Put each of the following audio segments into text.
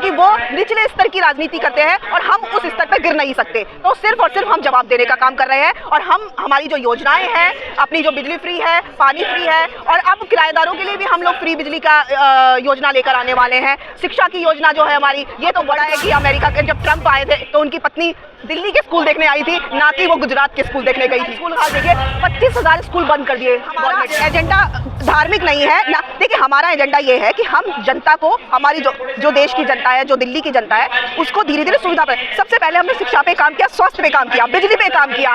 क्योंकि वो निचले स्तर की राजनीति करते हैं और हम उस स्तर पर गिर नहीं सकते। तो सिर्फ और सिर्फ हम जवाब देने का काम कर रहे हैं और हमारी जो योजनाएं हैं, अपनी जो बिजली फ्री है, पानी फ्री है और अब किराएदारों के लिए भी हम लोग फ्री बिजली का योजना लेकर आने वाले हैं। शिक्षा की योजना जो है हमारी, ये तो बड़ा है कि अमेरिका के जब ट्रंप आए थे तो उनकी पत्नी दिल्ली के स्कूल देखने आई थी, ना कि वो गुजरात के स्कूल देखने गई थी। स्कूल हाल देखिए, 25,000 स्कूल बंद कर दिए। हमारा एजेंडा धार्मिक नहीं है ना, देखिए हमारा एजेंडा ये है कि हम जनता को, हमारी जो देश की जनता है, जो दिल्ली की जनता है, उसको धीरे धीरे सुविधा पर, सबसे पहले हमने शिक्षा पे काम किया, स्वास्थ्य पे काम किया, बिजली पे काम किया,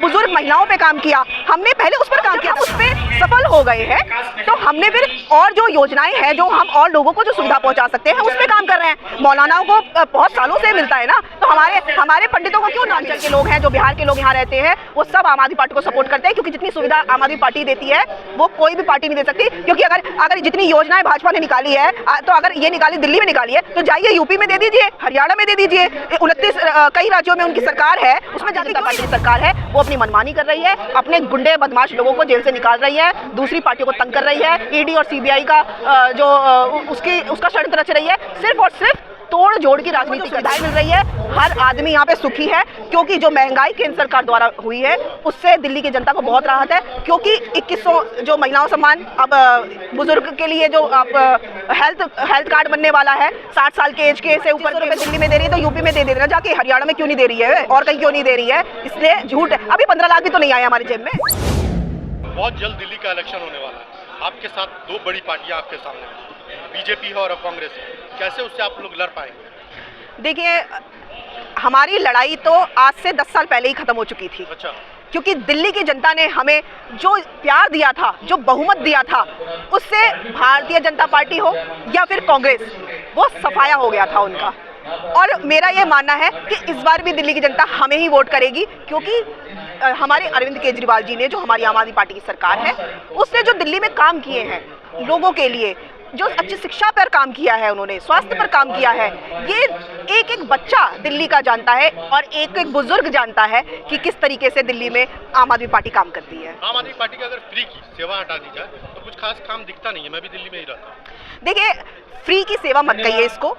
बुजुर्ग महिलाओं पे काम किया, हमने पहले उस पर काम किया, उस पर सफल हो गए हैं। तो हमने फिर और जो योजनाएं हैं, जो हम और लोगों को जो सुविधा पहुंचा सकते हैं, उस पर काम कर रहे हैं। मौलानाओं को बहुत सालों से मिलता है ना, तो हमारे पंडितों को क्यों, नांचल के लोग हैं, जो बिहार के लोग यहाँ रहते हैं, वो सब आम आदमी पार्टी को सपोर्ट करते हैं, क्योंकि जितनी सुविधा आम आदमी पार्टी देती है वो कोई भी पार्टी नहीं दे सकती। क्योंकि अगर जितनी योजनाएं भाजपा ने निकाली है, तो अगर ये निकाली, दिल्ली में निकाली है, तो जाइए यूपी में दे दीजिए, हरियाणा में दे दीजिए, 29 कई राज्यों में उनकी सरकार है, उसमें जनता पार्टी की सरकार है, वो अपनी मनमानी कर रही है, अपने गुंडे बदमाश लोगों को जेल से निकाल रही है, दूसरी पार्टियों को तंग कर रही है, ईडी और सीबीआई का उसका षड्यंत्र रच रही है। सिर्फ और सिर्फ तोड़ जोड़ की राजनीतिक सुविधाएं मिल रही है, हर आदमी यहाँ पे सुखी है, क्योंकि जो महंगाई केंद्र सरकार द्वारा हुई है उससे दिल्ली की जनता को बहुत राहत है। क्योंकि 2100 जो महिलाओं सम्मान, अब बुजुर्ग के लिए जो हेल्थ कार्ड बनने वाला है, 60 साल के एज के से ऊपर रुपए दिल्ली में दे रही है, तो यूपी में दे देना, जाके हरियाणा में क्यों नहीं दे रही है और कहीं क्यों नहीं दे रही है? इसलिए झूठ है। अभी 15 लाख भी तो नहीं आए हमारी जेब में। बहुत जल्द दिल्ली का इलेक्शन होने वाला है, आपके साथ दो बड़ी पार्टियां आपके सामने, बीजेपी है और कांग्रेस है, कैसे उससे आप लोग लड़ पाएंगे? देखिए, हमारी लड़ाई तो आज से 10 साल पहले ही खत्म हो चुकी थी। अच्छा। क्योंकि दिल्ली की जनता ने हमें जो प्यार दिया था, जो बहुमत दिया था, उससे भारतीय जनता पार्टी हो या फिर कांग्रेस, वो सफाया हो गया था उनका। और मेरा ये मानना है कि इस बार भी दिल्ली की जनता हमें ही वोट करेगी, क्योंकि हमारे अरविंद केजरीवाल जी ने, जो हमारी आम आदमी पार्टी की सरकार है, उसने जो दिल्ली में काम किए हैं लोगों के लिए, जो अच्छी शिक्षा पर काम किया है, उन्होंने स्वास्थ्य पर काम किया है, ये एक एक बच्चा दिल्ली का जानता है और एक एक बुजुर्ग जानता है कि किस तरीके से दिल्ली में आम आदमी पार्टी काम करती है। आम आदमी पार्टी की अगर फ्री की सेवा हटा दी जाए तो कुछ खास काम दिखता नहीं है, मैं भी दिल्ली में ही रहता हूँ। देखिए, फ्री की सेवा मत कहिए इसको।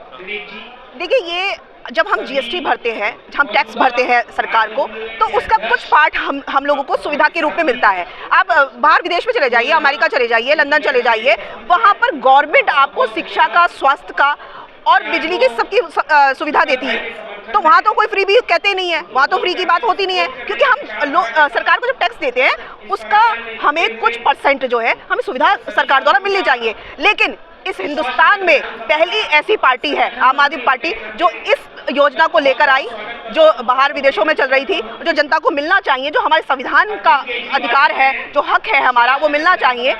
देखिए, ये जब हम जीएसटी भरते हैं, हम टैक्स भरते हैं सरकार को, तो उसका कुछ पार्ट हम लोगों को सुविधा के रूप में मिलता है। आप बाहर विदेश में चले जाइए, अमेरिका चले जाइए, लंदन चले जाइए, वहाँ पर गवर्नमेंट आपको शिक्षा का, स्वास्थ्य का और बिजली की सबकी सुविधा देती है। तो वहाँ तो कोई फ्री भी कहते नहीं है, वहाँ तो फ्री की बात होती नहीं है, क्योंकि हम सरकार को जब टैक्स देते हैं उसका हमें कुछ परसेंट जो है हमें सुविधा सरकार द्वारा मिलनी चाहिए। लेकिन इस हिंदुस्तान में पहली ऐसी पार्टी है आम आदमी पार्टी, जो इस योजना को लेकर आई, जो बाहर विदेशों में चल रही थी, जो जनता को मिलना चाहिए, जो हमारे संविधान का अधिकार है, जो हक है हमारा, वो मिलना चाहिए,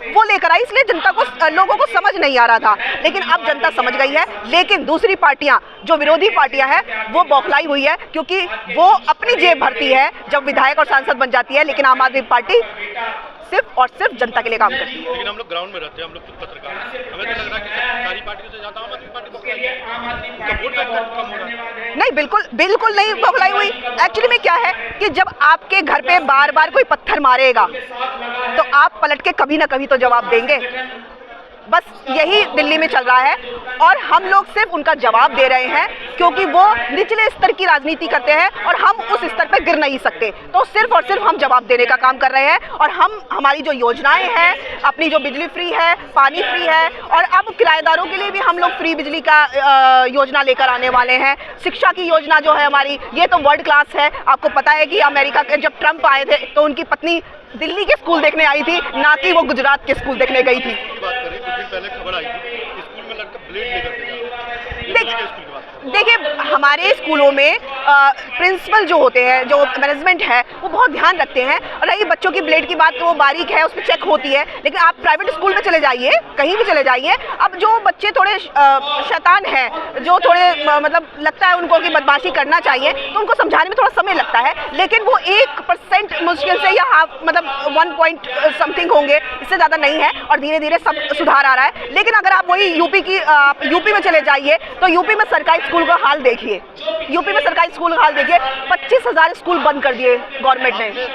वो लेकर आई। इसलिए जनता को, लोगों को समझ नहीं आ रहा था, लेकिन अब जनता समझ गई है। लेकिन दूसरी पार्टियां, जो विरोधी पार्टियां हैं, वो बौखलाई हुई है, क्योंकि वो अपनी जेब भरती है जब विधायक और सांसद बन जाती है, लेकिन आम आदमी पार्टी सिर्फ और सिर्फ जनता के लिए काम करती है। लेकिन हम लोग ग्राउंड में रहते हैं, हम लोग खुद पत्रकार हैं, हमें तो लग रहा है कि सारी पार्टियों से ज्यादा आम आदमी पार्टी बौखलाई है, उनका वोट बैंक कम हो रहा है। नहीं, बिल्कुल नहीं बौखलाई हुई। एक्चुअली में क्या है कि जब आपके घर पे बार बार कोई पत्थर मारेगा तो आप पलट के कभी ना कभी तो जवाब देंगे। बस यही दिल्ली में चल रहा है और हम लोग सिर्फ उनका जवाब दे रहे हैं, क्योंकि वो निचले स्तर की राजनीति करते हैं और हम उस स्तर पर गिर नहीं सकते। तो सिर्फ और सिर्फ हम जवाब देने का काम कर रहे हैं और हमारी जो योजनाएं हैं, अपनी जो बिजली फ्री है, पानी फ्री है और अब किराएदारों के लिए भी हम लोग फ्री बिजली का योजना लेकर आने वाले हैं। शिक्षा की योजना जो है हमारी, ये तो वर्ल्ड क्लास है। आपको पता है कि अमेरिका के जब ट्रंप आए थे तो उनकी पत्नी दिल्ली के स्कूल देखने आई थी, ना कि वो गुजरात के स्कूल देखने गई थी। बात करें, कुछ दिन पहले खबर आई थी स्कूल में लड़का ब्लेड लेकर के देखिए, हमारे स्कूलों में प्रिंसिपल जो होते हैं, जो मैनेजमेंट है, वो बहुत ध्यान रखते हैं। और रही बच्चों की ब्लेड की बात, तो वो बारीक है, उस पर चेक होती है। लेकिन आप प्राइवेट स्कूल में चले जाइए, कहीं भी चले जाइए, अब जो बच्चे थोड़े शैतान हैं, जो थोड़े मतलब लगता है उनको कि बदमाशी करना चाहिए, तो उनको समझाने में थोड़ा समय लगता है। लेकिन वो 1% मुश्किल से, या हाफ, मतलब 1 पॉइंट समथिंग होंगे, इससे ज़्यादा नहीं है। और धीरे धीरे सब सुधार आ रहा है। लेकिन अगर आप वही यूपी में चले जाइए, तो यूपी में सरकारी स्कूल का हाल देखिए, यूपी में सरकारी स्कूल का हाल देखिए, 25,000 स्कूल बंद कर दिए गवर्नमेंट ने।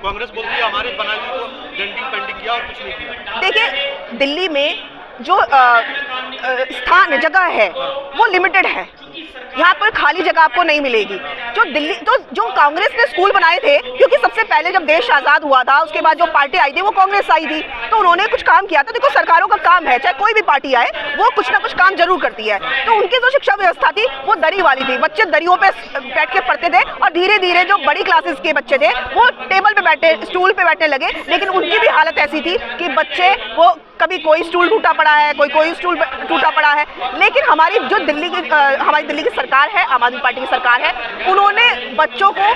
कांग्रेस बोलती है हमारे बनाई को डेंटिंग पेंटिंग किया और कुछ नहीं किया। देखिए, दिल्ली में जो स्थान जगह है वो लिमिटेड है, यहाँ पर खाली जगह आपको नहीं मिलेगी। जो दिल्ली तो जो कांग्रेस ने स्कूल बनाए थे, क्योंकि सबसे पहले जब देश आज़ाद हुआ था उसके बाद जो पार्टी आई थी वो कांग्रेस आई थी, तो उन्होंने कुछ काम किया था। देखो सरकारों का काम है, चाहे कोई भी पार्टी आए वो कुछ ना कुछ काम जरूर करती है। तो उनकी जो शिक्षा व्यवस्था थी वो दरी वाली थी, बच्चे दरियों पे बैठ के पढ़ते थे और धीरे धीरे जो बड़ी क्लासेस के बच्चे थे वो टेबल पे बैठे, स्टूल पे बैठने लगे। लेकिन उनकी भी हालत ऐसी थी कि बच्चे वो कभी कोई स्टूल टूटा पड़ा है, कोई स्टूल टूटा पड़ा है। लेकिन हमारी जो हमारी दिल्ली की सरकार है, आम आदमी पार्टी की सरकार है, उन्होंने बच्चों को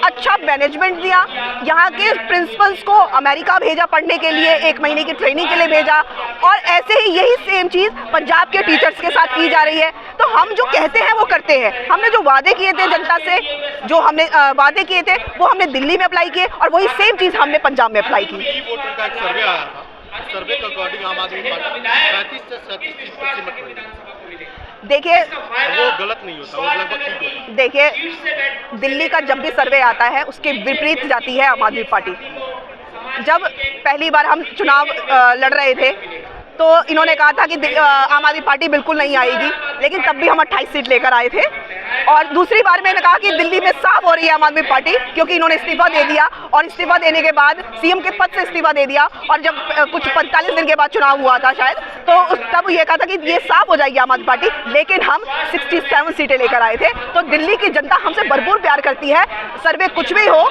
अच्छा मैनेजमेंट दिया। यहाँ के प्रिंसिपल्स को अमेरिका भेजा पढ़ने के लिए, 1 महीने की ट्रेनिंग के लिए भेजा। और ऐसे ही यही सेम चीज़ पंजाब के टीचर्स के साथ की जा रही है। तो हम जो कहते हैं वो करते हैं। हमने जो वादे किए थे जनता से, जो हमने वादे किए थे वो हमने दिल्ली में अप्लाई किए और वही सेम चीज़ हमने पंजाब में अप्लाई की। वोटर का एक सर्वे आया था, सर्वे के अकॉर्डिंग आम आदमी पार्टी 35 से 37 पर सिमट रही है। देखिए वो गलत नहीं होता, वो लगभग ठीक होता है। देखिए दिल्ली का जब भी सर्वे आता है उसके विपरीत जाती है आम आदमी पार्टी। जब पहली बार हम चुनाव लड़ रहे थे तो इन्होंने कहा था कि आम आदमी पार्टी बिल्कुल नहीं आएगी, लेकिन तब भी हम 28 सीट लेकर आए थे। और दूसरी बार मैंने कहा कि दिल्ली में साफ हो रही है आम आदमी पार्टी, क्योंकि इन्होंने इस्तीफा दे दिया और इस्तीफा देने के बाद सीएम के पद से इस्तीफा दे दिया। और जब कुछ 45 दिन के बाद चुनाव हुआ था शायद, तो तब ये कहा था कि ये साफ हो जाएगी आम आदमी पार्टी, लेकिन हम 67 सीटें लेकर आए थे। तो दिल्ली की जनता हमसे भरपूर प्यार करती है। सर्वे कुछ भी हो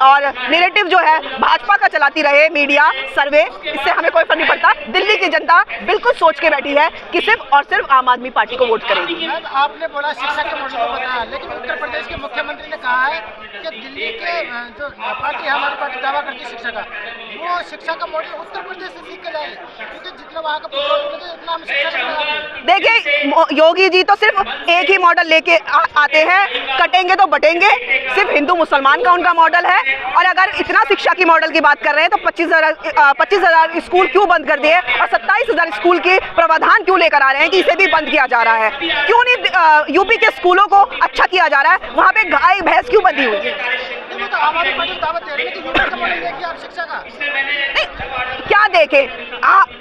और नैरेटिव जो है भाजपा का चलाती रहे मीडिया, सर्वे, इससे हमें कोई फर्क नहीं पड़ता। दिल्ली की जनता बिल्कुल सोच के बैठी है कि सिर्फ और सिर्फ आम आदमी पार्टी को वोट करेगी। आपने बोला शिक्षा के मॉडल को बताया, लेकिन उत्तर प्रदेश के मुख्यमंत्री ने कहा है कि दिल्ली के जो पार्टी है, हमारी पार्टी दावा करती है शिक्षा का, वो शिक्षा का मॉडल उत्तर प्रदेश से सीख के जाए, क्योंकि जितना वहाँ का उतना हम शिक्षा का। देखिए योगी जी तो सिर्फ एक ही मॉडल लेके आते हैं, कटेंगे तो बटेंगे। सिर्फ हिंदू मुसलमान का उनका मॉडल है। और अगर इतना शिक्षा की मॉडल की बात कर रहे हैं तो 25,000 स्कूल क्यों बंद कर दिए और 27,000 स्कूल के प्रावधान क्यों लेकर आ रहे हैं कि इसे भी बंद किया जा रहा है? क्यों नहीं यूपी के स्कूलों को अच्छा किया जा रहा है? वहाँ पे गाय भैंस क्यों बंधी हुई है? तो हमारी पार्टी दावा दे रही है कि यूपी का मॉडल देखिए आप शिक्षा का। नहीं, क्या देखें?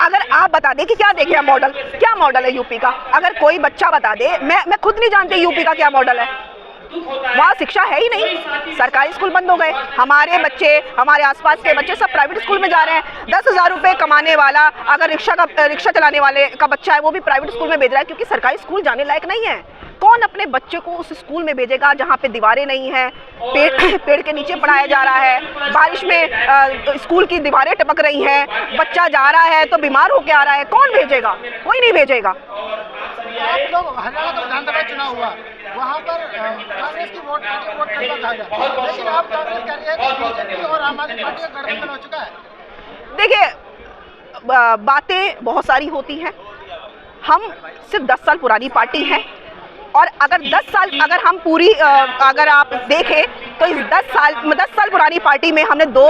अगर आप बता दें कि क्या देखें हम मॉडल, क्या मॉडल है यूपी का? अगर कोई बच्चा बता दे, मैं खुद नहीं जानती यूपी का क्या मॉडल है। वहाँ शिक्षा है ही नहीं, सरकारी स्कूल बंद हो गए। हमारे बच्चे, हमारे आसपास के बच्चे सब प्राइवेट स्कूल में जा रहे हैं। 10,000 रुपये कमाने वाला अगर रिक्शा चलाने वाले का बच्चा है वो भी प्राइवेट स्कूल में भेज रहा है, क्योंकि सरकारी स्कूल जाने लायक नहीं है। कौन अपने बच्चे को उस स्कूल में भेजेगा जहाँ पे दीवारें नहीं हैं, पेड़ के नीचे पढ़ाया जा रहा है, बारिश में स्कूल की दीवारें टपक रही हैं, बच्चा जा रहा है तो बीमार होकर आ रहा है, कौन भेजेगा? कोई नहीं भेजेगा। आप लोग हरियाणा का विधानसभा चुनाव हुआ, वहाँ पर कांग्रेस की वोट करना कहा जाए, लेकिन अब कांग्रेस कह रही है कि बीजेपी और आम आदमी पार्टी का गठबंधन हो चुका है। देखिए बातें बहुत सारी होती हैं। हम सिर्फ 10 साल पुरानी पार्टी हैं और अगर 10 साल अगर हम पूरी अगर आप देखें तो इस 10 साल पुरानी पार्टी में हमने 2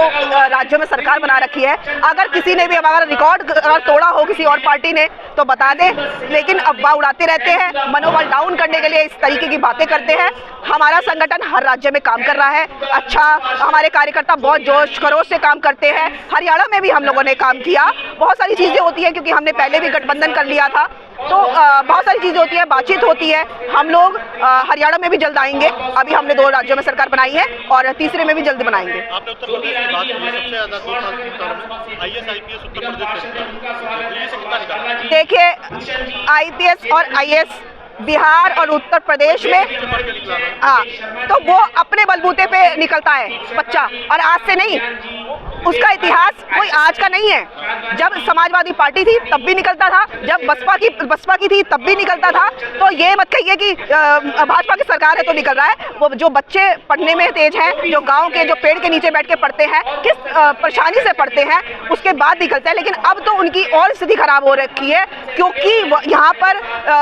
राज्यों में सरकार बना रखी है। अगर किसी ने भी अगर रिकॉर्ड तोड़ा हो किसी और पार्टी ने तो बता दे, लेकिन अफवाह उड़ाते रहते हैं, मनोबल डाउन करने के लिए इस तरीके की बातें करते हैं। हमारा संगठन हर राज्य में काम कर रहा है अच्छा, हमारे कार्यकर्ता बहुत जोश खरोश से काम करते हैं। हरियाणा में भी हम लोगों ने काम किया। बहुत सारी चीज़ें होती हैं क्योंकि हमने पहले भी गठबंधन कर लिया था, तो बहुत सारी चीज़ें होती हैं, बातचीत होती है। हम लोग हरियाणा में भी जल्द आएंगे। अभी हमने 2 राज्यों में सरकार बनाई है और तीसरे में भी जल्द बनाएंगे। आपने उत्तर प्रदेश की बात की, सबसे ज़्यादा 2 साल 3 साल IAS IPS उत्तर प्रदेश से दिल्ली से कितना निकाला? देखिए IPS और IAS बिहार और उत्तर प्रदेश में, हाँ, तो वो अपने बलबूते पे निकलता है बच्चा, और आज से नहीं। उसका इतिहास कोई आज का नहीं है। जब समाजवादी पार्टी थी तब भी निकलता था, जब बसपा की थी तब भी निकलता था। तो ये मत कहिए कि भाजपा की सरकार है तो निकल रहा है। वो जो बच्चे पढ़ने में तेज हैं, जो गांव के जो पेड़ के नीचे बैठ के पढ़ते हैं, किस परेशानी से पढ़ते हैं, उसके बाद निकलते हैं। लेकिन अब तो उनकी और स्थिति खराब हो रखी है, क्योंकि यहाँ पर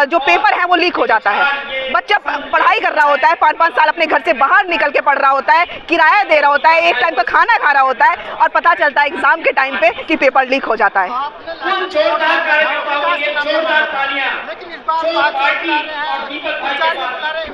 जो पेपर है वो लीक हो जाता है। बच्चा पढ़ाई कर रहा होता है, 5-5 साल अपने घर से बाहर निकल के पढ़ रहा होता है, किराया दे रहा होता है, एक टाइम का खाना खा रहा होता है, और पता चलता है एग्जाम के टाइम पे कि पेपर लीक हो जाता है। लेकिन इस बार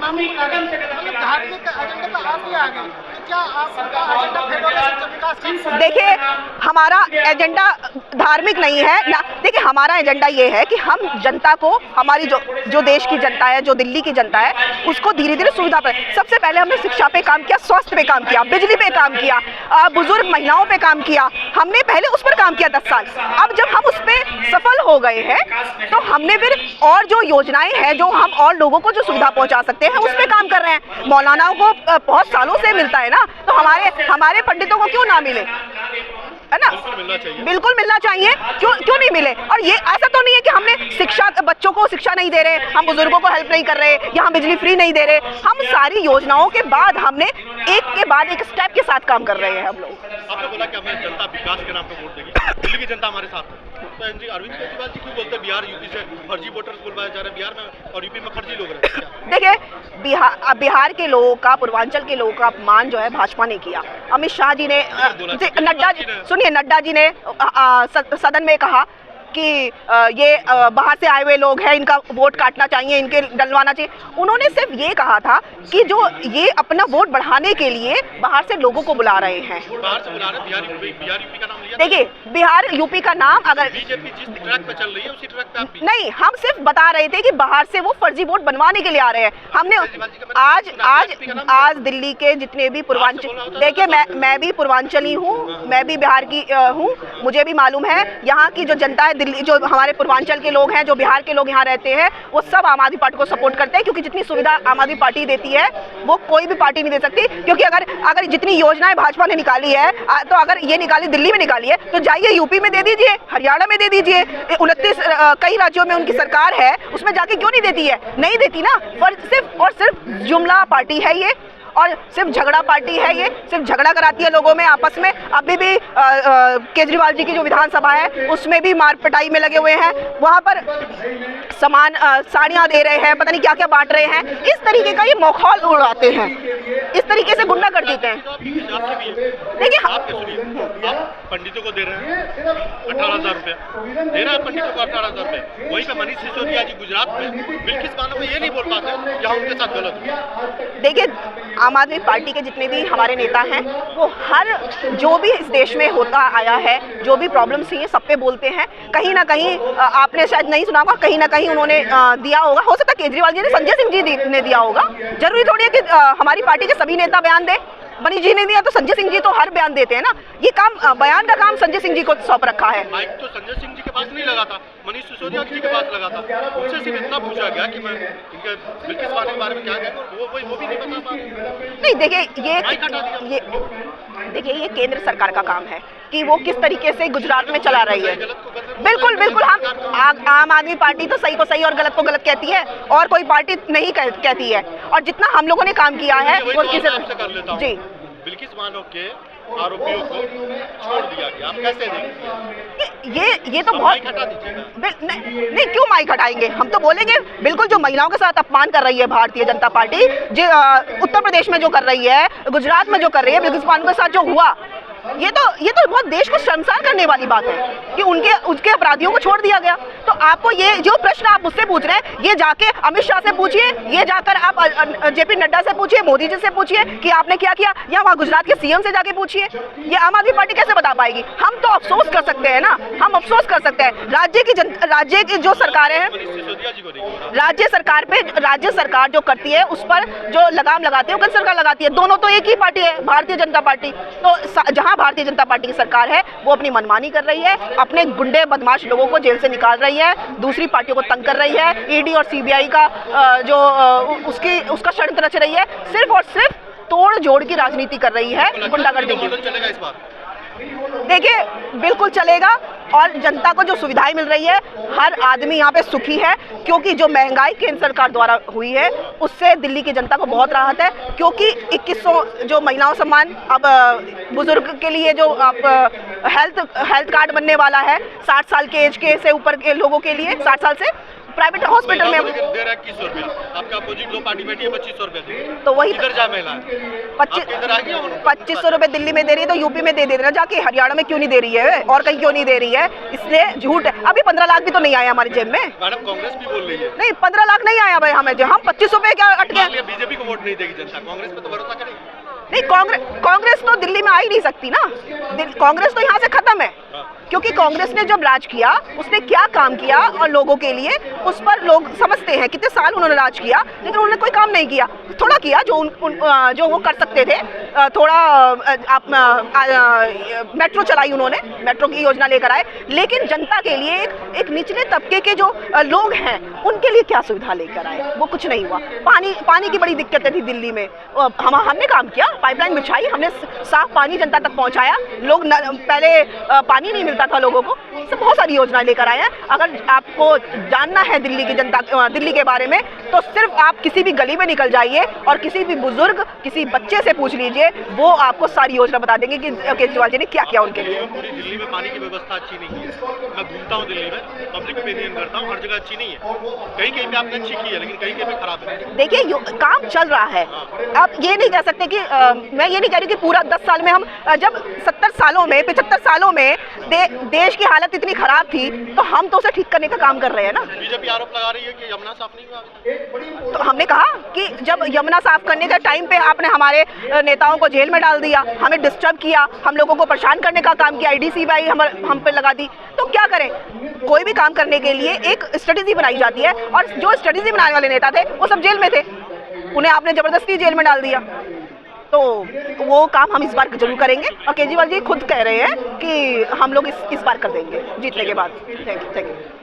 मामू बना रहे हैं, मतलब धार्मिक एजेंडे पर आप भी आ गए, तो क्या आप उनका एजेंडा फेलोगे शिक्षा विकास का? देखिए, हमारा एजेंडा धार्मिक नहीं है ना। देखिए, हमारा एजेंडा ये है कि हम जनता को, हमारी जो देश की जनता है, जो दिल्ली की जनता है, उसको धीरे धीरे सुविधा पर, सबसे पहले हमने शिक्षा पे काम किया, स्वास्थ्य पे काम किया, बिजली पे काम किया, बुजुर्ग महिलाओं पे काम किया, हमने पहले उस पर काम किया 10 साल। अब जब हम उस पर सफल हो गए हैं तो हमने फिर और जो योजनाएं हैं, जो हम और लोगों को जो सुविधा पहुंचा सकते हैं, उस पर काम कर रहे हैं। मौलानाओं को बहुत सालों से मिलता है ना, तो हमारे पंडितों को क्यों ना मिले, है ना? बिल्कुल मिलना चाहिए, क्यों नहीं मिले। और ये ऐसा तो नहीं है कि हमने शिक्षा, बच्चों को शिक्षा नहीं दे रहे, हम बुजुर्गों को हेल्प नहीं कर रहे, यहाँ बिजली फ्री नहीं दे रहे। हम सारी योजनाओं के बाद हमने एक के बाद एक स्टेप के साथ काम कर रहे हैं हम लोग। आपने बोला कि हमें जनता विकास के नाम पे वोट देगी, दिल्ली की जनता हमारे साथ है, तो अरविंद केजरीवाल जी क्यों बोलते हैं बिहार यूपी से फर्जी वोटर्स बुलवाए जा रहे हैं, बिहार में और यूपी में फर्जी लोग रहते हैं? देखिए, बिहार के लोगों का, पूर्वांचल के लोगों का अपमान जो है भाजपा ने किया। अमित शाह जी ने, नड्डा जी, सुनिए, नड्डा जी ने सदन में कहा कि ये बाहर से आए हुए लोग हैं, इनका वोट काटना चाहिए, इनके डलवाना चाहिए। उन्होंने सिर्फ ये कहा था कि जो ये अपना वोट बढ़ाने के लिए बाहर से लोगों को बुला रहे हैं। बाहर से बुला रहे हैं, बिहार यूपी का नाम लिया। देखिए, बिहार यूपी का नाम, अगर बीजेपी जिस ट्रैक पे चल रही है उसी ट्रैक पे आप भी नहीं, हम सिर्फ बता रहे थे कि बाहर से वो फर्जी वोट बनवाने के लिए आ रहे हैं। हमने आज दिल्ली के जितने भी पूर्वांचल, देखिए मैं भी पूर्वांचली हूँ, मैं भी बिहार की हूँ, मुझे भी मालूम है यहाँ की जो जनता है, दिल्ली जो हमारे पूर्वांचल के लोग हैं, जो बिहार के लोग यहाँ रहते हैं, वो सब आम आदमी पार्टी को सपोर्ट करते हैं, क्योंकि जितनी सुविधा आम आदमी पार्टी देती है वो कोई भी पार्टी नहीं दे सकती। क्योंकि अगर जितनी योजनाएं भाजपा ने निकाली है, तो अगर ये निकाली, दिल्ली में निकाली है, तो जाइए यूपी में दे दीजिए, हरियाणा में दे दीजिए, 29 कई राज्यों में उनकी सरकार है, उसमें जाके क्यों नहीं देती है? नहीं देती ना। सिर्फ और सिर्फ जुमला पार्टी है ये, और सिर्फ झगड़ा पार्टी है ये, सिर्फ झगड़ा कराती है लोगों में आपस में। अभी भी केजरीवाल जी की जो विधानसभा है उसमें भी मार पिटाई में लगे हुए हैं, वहाँ पर सामान साड़ियाँ दे रहे हैं, पता नहीं क्या क्या बांट रहे हैं। इस तरीके का ये माहौल उड़ाते हैं, इस तरीके से गुंडा कर देते हैं। देखिए, आप पंडितों को दे रहे हैं 18,000 रुपये, दे रहे हैं पंडितों को 18,000 रुपये, वहीं पे मनीष सिसोदिया जी गुजरात में बिल्किस बानो में ये नहीं बोल पाते यहाँ उनके साथ गलत हुआ। देखिए, आम आदमी पार्टी के जितने भी हमारे नेता हैं, वो हर जो भी इस देश में होता आया है, जो भी प्रॉब्लम्स हुई हैं, सब पे बोलते हैं। कहीं ना कहीं आपने शायद नहीं सुना होगा, कहीं ना कहीं उन्होंने दिया होगा, हो सकता है केजरीवाल जी ने संजय सिंह जी ने दिया होगा। जरूरी थोड़ी है कि हमारी पार्टी के सभी नेता बयान दें। मनीष जी ने दिया तो संजय सिंह जी तो हर बयान देते हैं ना। ये काम, बयान का काम संजय सिंह जी को सौंप रखा है। माइक तो संजय सिंह जी के पास नहीं लगा था, मनीष सिसोदिया जी के पास लगा था। उनसे सिर्फ इतना पूछा गया कि मैं इनके बिल्किस बानो के बारे में क्या कहूँ, वो भी नहीं बता पा रहे। नहीं, देखिए, ये केंद्र सरकार का काम है कि वो किस तरीके से गुजरात में चला रही है। बिल्कुल, हम आम आदमी पार्टी तो सही को सही और गलत को गलत कहती है, और कोई पार्टी नहीं कहती है। और जितना हम लोगों ने काम किया है वो जी, बिल्किस बानो के आरोपियों को छोड़ दिया गया, आप कैसे देखेंगे? ये तो बहुत नहीं, क्यों माइक हटाएंगे? हम तो बोलेंगे, बिल्कुल जो महिलाओं के साथ अपमान कर रही है भारतीय जनता पार्टी, जो उत्तर प्रदेश में जो कर रही है, गुजरात में जो कर रही है, बिल्किस बानो के साथ जो हुआ, ये तो बहुत देश को शर्मसार करने वाली बात है कि उनके अपराधियों को छोड़ दिया गया। तो आपको ये जो प्रश्न आप मुझसे पूछ रहे हैं, ये जाके अमित शाह से पूछिए, ये जाकर आप जेपी नड्डा से पूछिए, मोदी जी से पूछिए कि आपने क्या किया, या वहाँ गुजरात के सीएम से जाके पूछिए। ये आम आदमी पार्टी कैसे बता पाएगी? हम तो अफसोस कर सकते हैं ना, हम अफसोस कर सकते हैं। राज्य की जो सरकारें हैं, राज्य सरकार जो करती है उस पर जो लगाम लगाती है वो केंद्र सरकार लगाती है। दोनों तो एक ही पार्टी है, भारतीय जनता पार्टी। तो जहाँ भारतीय जनता पार्टी की सरकार है वो अपनी मनमानी कर रही है, अपने गुंडे बदमाश लोगों को जेल से निकाल रही है, दूसरी पार्टियों को तंग कर रही है, ईडी और सीबीआई का उसका षड्यंत्र रच रही है, सिर्फ और सिर्फ तोड़ जोड़ की राजनीति कर रही है, गुंडागर्दी की। देखिए, बिल्कुल चलेगा, और जनता को जो सुविधाएं मिल रही है, हर आदमी यहाँ पे सुखी है, क्योंकि जो महंगाई केंद्र सरकार द्वारा हुई है उससे दिल्ली की जनता को बहुत राहत है। क्योंकि 2100 जो महिलाओं सम्मान, अब बुजुर्ग के लिए जो हेल्थ कार्ड बनने वाला है 60 साल के एज के से ऊपर के लोगों के लिए, 60 साल से, प्राइवेट हॉस्पिटल में दे रहा है 2100 रुपया, आपका अपोजिट दो पार्टी बैठी है 2500 रुपया, तो वही इधर जा महिला 2500 रुपए दिल्ली में दे रही है तो यूपी में दे देना जाके, हरियाणा में क्यों नहीं दे रही है और कहीं क्यों नहीं दे रही है? इसलिए झूठ है। अभी 15 लाख भी तो नहीं आया हमारी जेब में। मैडम कांग्रेस भी बोल रही है नहीं 15 लाख नहीं आया भाई हमें, जो हम 2500 रुपए क्या अटके। बीजेपी को वोट नहीं देगी जनता, कांग्रेस पे तो भरोसा करेगी नहीं, कांग्रेस तो दिल्ली में आ ही नहीं सकती ना, कांग्रेस तो यहाँ से खत्म है, क्योंकि कांग्रेस ने जब राज किया उसने क्या काम किया और लोगों के लिए उस पर लोग समझते हैं। कितने साल उन्होंने राज किया लेकिन उन्होंने कोई काम नहीं किया, थोड़ा किया जो वो कर सकते थे। थोड़ा मेट्रो चलाई उन्होंने, मेट्रो की योजना लेकर आए, लेकिन जनता के लिए एक निचले तबके के जो लोग हैं उनके लिए क्या सुविधा लेकर आए? वो कुछ नहीं हुआ। पानी की बड़ी दिक्कतें थी दिल्ली में, हमने काम किया, पाइपलाइन बिछाई, हमने साफ पानी जनता तक पहुंचाया। लोग पहले पानी नहीं मिलता था लोगों को, सब बहुत सारी योजनाएं लेकर आए हैं। अगर आपको जानना है दिल्ली की जनता, दिल्ली के बारे में, तो सिर्फ आप किसी भी गली में निकल जाइए और किसी भी बुजुर्ग, किसी बच्चे से पूछ लीजिए, वो आपको सारी योजना बता देंगे कि केजरीवाल जी ने क्या किया उनके लिए। पूरी दिल्ली में पानी की व्यवस्था अच्छी नहीं है। मैं घूमता हूँ दिल्ली में, पब्लिक ओपिनियन करता हूँ, हर जगह अच्छी नहीं है। कहीं कहीं पे आपने अच्छी की है लेकिन कहीं कहीं पे खराब है। देखिए काम चल रहा है, आप ये नहीं कह सकते कि मैं ये नहीं कह रही कि पूरा 10 साल में हम, जब 70 सालों में 75 सालों में देश की हालत इतनी खराब थी तो हम तो उसे ठीक करने का काम कर रहे हैं ना। बीजेपी आरोप लगा रही है कि यमुना साफ नहीं हुआ। तो हमने कहा कि जब यमुना साफ करने के टाइम पे आपने हमारे नेताओं को जेल में डाल दिया, हमें डिस्टर्ब किया, हम लोगों को परेशान करने का काम किया, IDC हम पे लगा दी, तो क्या करें? कोई भी काम करने के लिए एक स्ट्रेटेजी बनाई जाती है और जो स्ट्रेटेजी बनाने वाले नेता थे वो सब जेल में थे, उन्हें आपने जबरदस्ती जेल में डाल दिया। तो वो काम हम इस बार जरूर करेंगे और केजरीवाल जी खुद कह रहे हैं कि हम लोग इस बार कर देंगे जीतने के बाद। Thank you.